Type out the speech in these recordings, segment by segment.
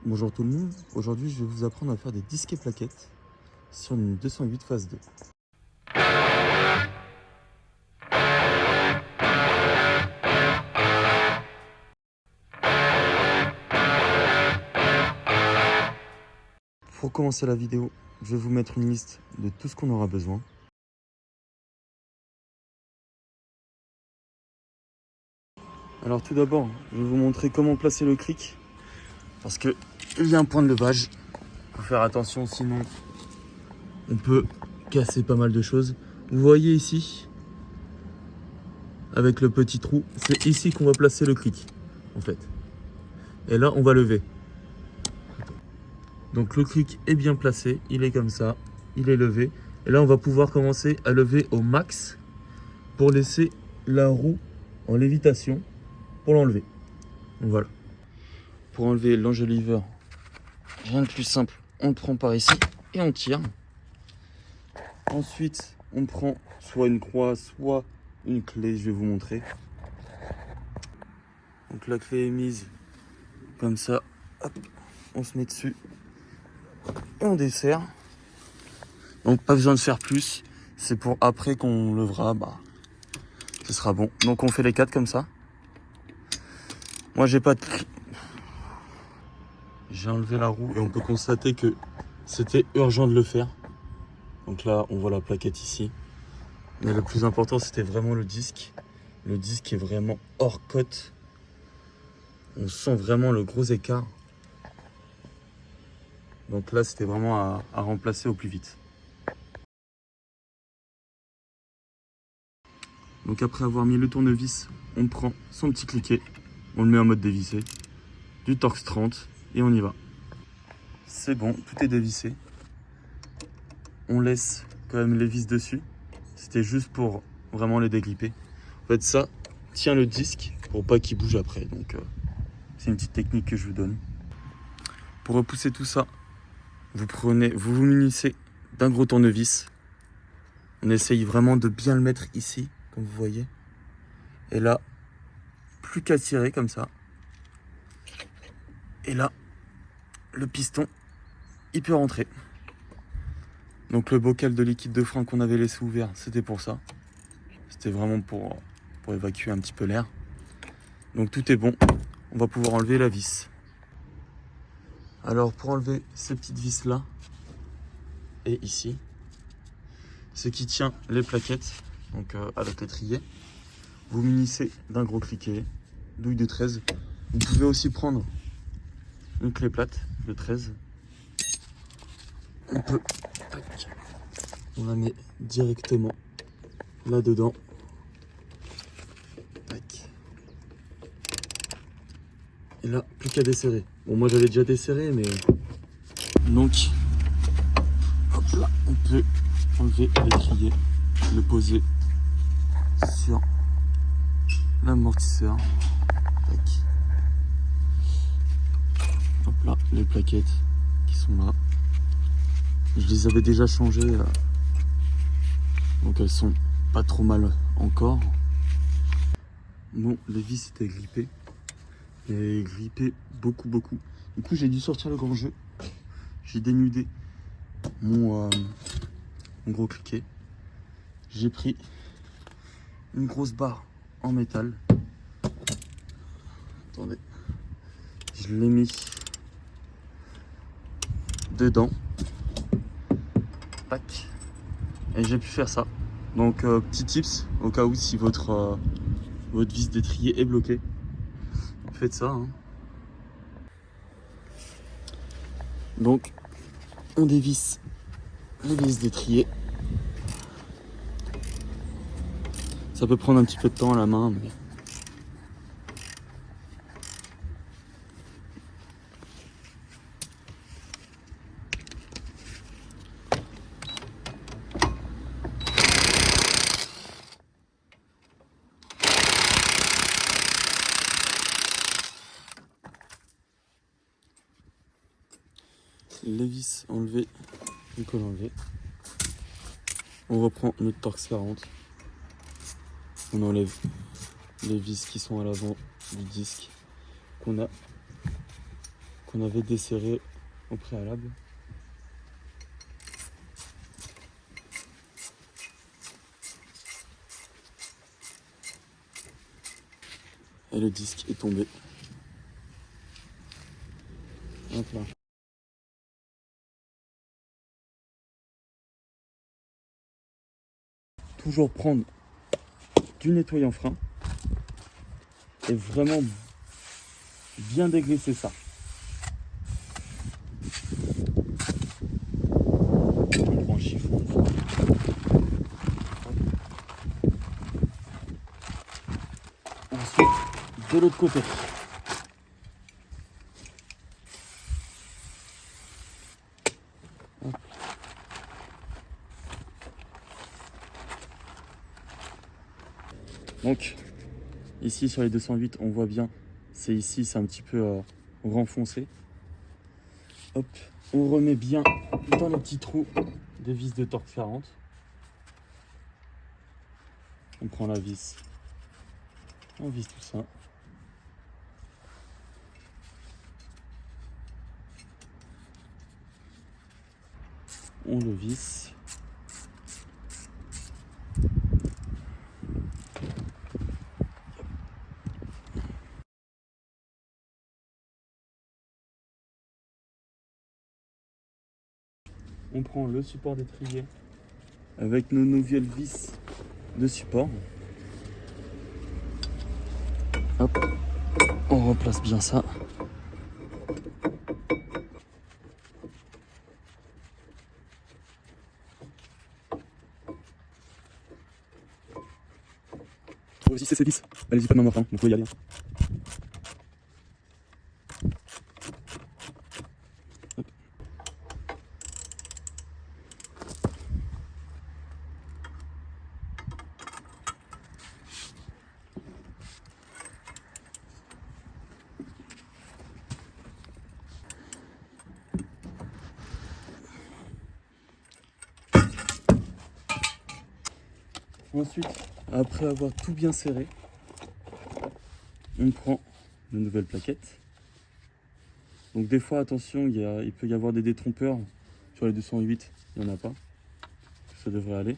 Bonjour tout le monde, aujourd'hui je vais vous apprendre à faire des disques et plaquettes sur une 208 phase 2. Pour commencer la vidéo, je vais vous mettre une liste de tout ce qu'on aura besoin. Alors tout d'abord, je vais vous montrer comment placer le cric, parce qu'il y a un point de levage. Il faut faire attention, sinon on peut casser pas mal de choses. Vous voyez ici, avec le petit trou, c'est ici qu'on va placer le cric, en fait. Et là, on va lever. Donc le cric est bien placé, il est comme ça, il est levé. Et là, on va pouvoir commencer à lever au max pour laisser la roue en lévitation pour l'enlever. Donc voilà. Pour enlever l'enjoliveur, rien de plus simple, on le prend par ici et on tire. Ensuite, on prend soit une croix, soit une clé, je vais vous montrer. Donc la clé est mise comme ça, hop, on se met dessus et on desserre. Donc pas besoin de faire plus, c'est pour après qu'on levera, ce sera bon. Donc on fait les 4 comme ça. Moi j'ai pas de... J'ai enlevé la roue et on peut constater que c'était urgent de le faire. Donc là on voit la plaquette ici. Mais le plus important c'était vraiment le disque. Le disque est vraiment hors cote. On sent vraiment le gros écart. Donc là c'était vraiment à remplacer au plus vite. Donc après avoir mis le tournevis, on prend son petit cliquet, on le met en mode dévissé, du Torx 30 et on y va. C'est bon, tout est dévissé. On laisse quand même les vis dessus. C'était juste pour vraiment les dégripper. En fait ça tient le disque pour pas qu'il bouge après. Donc c'est une petite technique que je vous donne. Pour repousser tout ça, vous vous munissez d'un gros tournevis. On essaye vraiment de bien le mettre ici, comme vous voyez. Et là, plus qu'à tirer comme ça. Et là, le piston, il peut rentrer. Donc le bocal de liquide de frein qu'on avait laissé ouvert, c'était pour ça. C'était vraiment pour évacuer un petit peu l'air. Donc tout est bon. On va pouvoir enlever la vis. Alors pour enlever ces petites vis là, et ici, ce qui tient les plaquettes, donc avec l'étrier, vous munissez d'un gros cliquet, douille de 13. Vous pouvez aussi prendre une clé plate de 13. On la met directement là-dedans. Et là, plus qu'à desserrer. Bon, moi j'avais déjà desserré, mais... Donc, hop là, on peut enlever l'étrier, le poser sur l'amortisseur. Hop là, les plaquettes qui sont là. Je les avais déjà changées, donc elles sont pas trop mal encore. Bon, les vis étaient grippées. Et grippé beaucoup. Du coup, j'ai dû sortir le grand jeu. J'ai dénudé mon gros cliquet. J'ai pris une grosse barre en métal. Attendez. Je l'ai mis dedans. Tac. Et j'ai pu faire ça. Donc, petit tips, au cas où si votre vis d'étrier est bloquée. Faites ça. Donc, on dévisse les vis d'étrier. Ça peut prendre un petit peu de temps à la main, mais... Les vis enlevées, du col enlevé. On reprend notre Torx 40. On enlève les vis qui sont à l'avant du disque qu'on qu'on avait desserré au préalable. Et le disque est tombé. Hop là. Toujours prendre du nettoyant frein et vraiment bien dégraisser ça. On prend un chiffon. Ensuite, de l'autre côté. Hop. Donc, ici sur les 208, on voit bien, c'est ici, c'est un petit peu renfoncé. Hop, on remet bien dans les petits trous des vis de Torx 40. On prend la vis, on visse tout ça. On le visse. On prend le support d'étrier avec nos nouvelles vis de support. Hop, on replace bien ça. Trouve aussi ces vis. Allez-y, pas de main morte, hein. Vous pouvez y aller. Hop. Ensuite, après avoir tout bien serré, on prend de nouvelles plaquettes. Donc des fois, attention, il peut y avoir des détrompeurs. Sur les 208, il n'y en a pas. Ça devrait aller.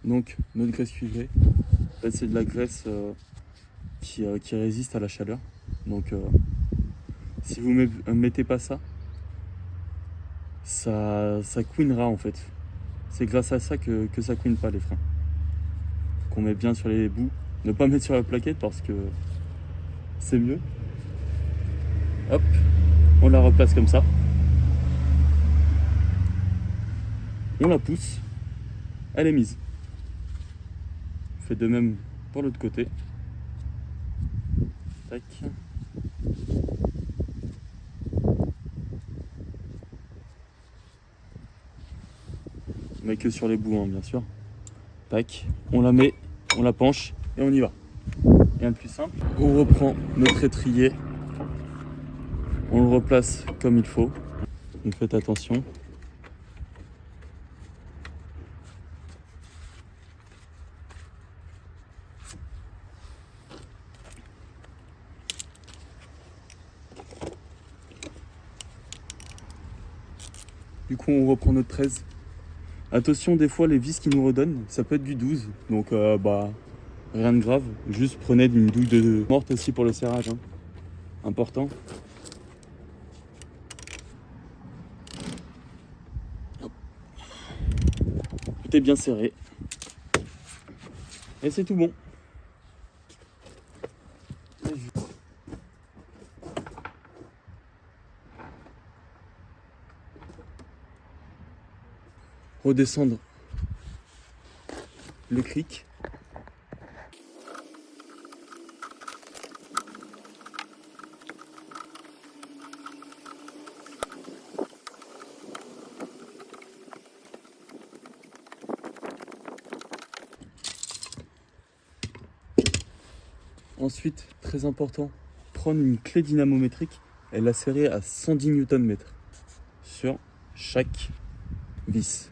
Donc notre graisse cuivrée, là, c'est de la graisse qui résiste à la chaleur. Donc si vous ne mettez pas ça, ça couinera en fait. C'est grâce à ça que ça couine pas les freins. Qu'on met bien sur les bouts. Ne pas mettre sur la plaquette parce que c'est mieux. Hop, on la replace comme ça. On la pousse. Elle est mise. On fait de même pour l'autre côté. Tac. Mais que sur les bouts, hein, bien sûr. Tac. On la met, on la penche et on y va. Rien de plus simple. On reprend notre étrier. On le replace comme il faut. Donc faites attention. Du coup, on reprend notre 13. Attention, des fois, les vis qui nous redonnent, ça peut être du 12. Donc, rien de grave. Juste prenez une douille de morte aussi pour le serrage. Hein. Important. Hop. Tout est bien serré. Et c'est tout bon. Redescendre le cric. Ensuite, très important, prendre une clé dynamométrique et la serrer à 110 Nm sur chaque vis.